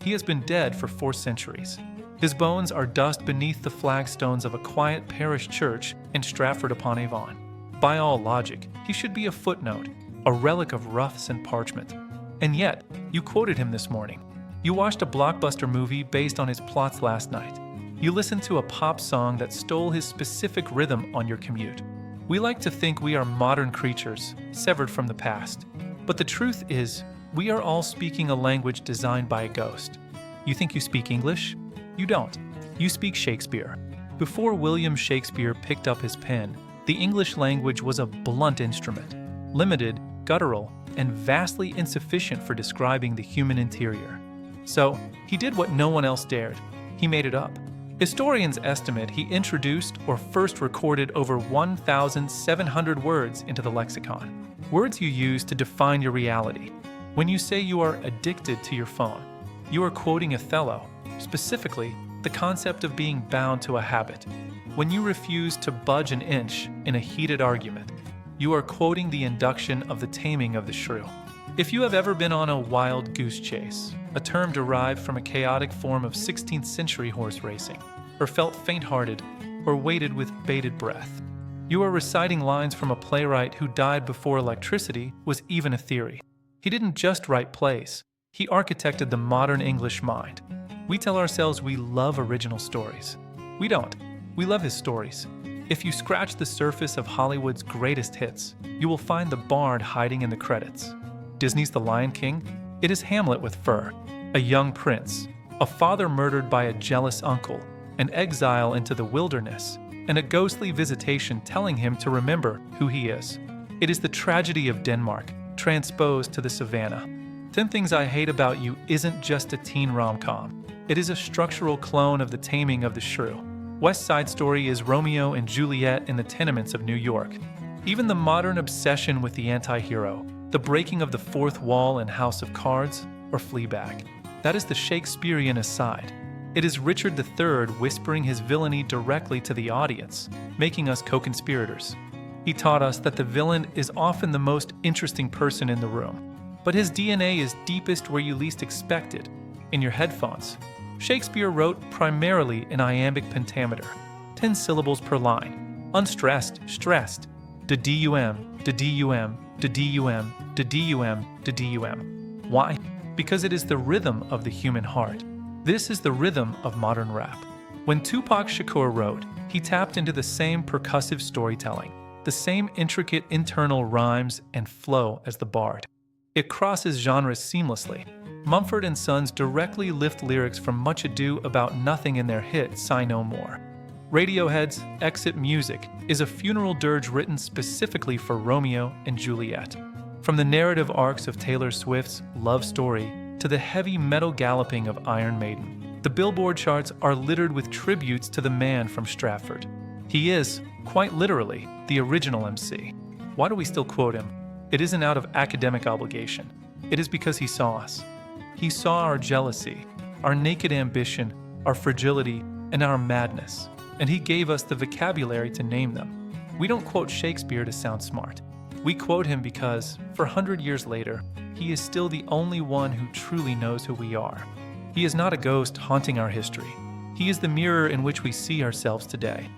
He has been dead for 4 centuries. His bones are dust beneath the flagstones of a quiet parish church in Stratford-upon-Avon. By all logic, he should be a footnote, a relic of roughs and parchment. And yet, you quoted him this morning. You watched a blockbuster movie based on his plots last night. You listened to a pop song that stole his specific rhythm on your commute. We like to think we are modern creatures, severed from the past. But the truth is, we are all speaking a language designed by a ghost. You think you speak English? You don't. You speak Shakespeare. Before William Shakespeare picked up his pen, the English language was a blunt instrument, limited, guttural, and vastly insufficient for describing the human interior. So, he did what no one else dared. He made it up. Historians estimate he introduced or first recorded over 1,700 words into the lexicon. Words you use to define your reality. When you say you are addicted to your phone, you are quoting Othello, specifically the concept of being bound to a habit. When you refuse to budge an inch in a heated argument, you are quoting the induction of the taming of the shrew. If you have ever been on a wild goose chase, a term derived from a chaotic form of 16th century horse racing, or felt faint-hearted, or waited with bated breath, you are reciting lines from a playwright who died before electricity was even a theory. He didn't just write plays, he architected the modern English mind. We tell ourselves we love original stories. We don't. We love his stories. If you scratch the surface of Hollywood's greatest hits, you will find the Bard hiding in the credits. Disney's The Lion King? It is Hamlet with fur, a young prince, a father murdered by a jealous uncle, an exile into the wilderness, and a ghostly visitation telling him to remember who he is. It is the tragedy of Denmark, transposed to the savannah. 10 Things I Hate About You isn't just a teen rom-com. It is a structural clone of The Taming of the Shrew. West Side Story is Romeo and Juliet in the tenements of New York. Even the modern obsession with the anti-hero, the breaking of the fourth wall in House of Cards, or Fleabag. That is the Shakespearean aside. It is Richard III whispering his villainy directly to the audience, making us co-conspirators. He taught us that the villain is often the most interesting person in the room, but his DNA is deepest where you least expect it, in your headphones. Shakespeare wrote primarily in iambic pentameter, 10 syllables per line, unstressed, stressed, da-dum, da-dum, da-dum, da-dum, da-dum. Why? Because it is the rhythm of the human heart. This is the rhythm of modern rap. When Tupac Shakur wrote, he tapped into the same percussive storytelling, the same intricate internal rhymes and flow as the Bard. It crosses genres seamlessly. Mumford & Sons directly lift lyrics from Much Ado About Nothing in their hit Sigh No More. Radiohead's Exit Music is a funeral dirge written specifically for Romeo and Juliet. From the narrative arcs of Taylor Swift's Love Story to the heavy metal galloping of Iron Maiden, the Billboard charts are littered with tributes to the man from Stratford. He is, quite literally, the original MC. Why do we still quote him? It isn't out of academic obligation. It is because he saw us. He saw our jealousy, our naked ambition, our fragility, and our madness, and he gave us the vocabulary to name them. We don't quote Shakespeare to sound smart. We quote him because, for 100 years later, he is still the only one who truly knows who we are. He is not a ghost haunting our history. He is the mirror in which we see ourselves today.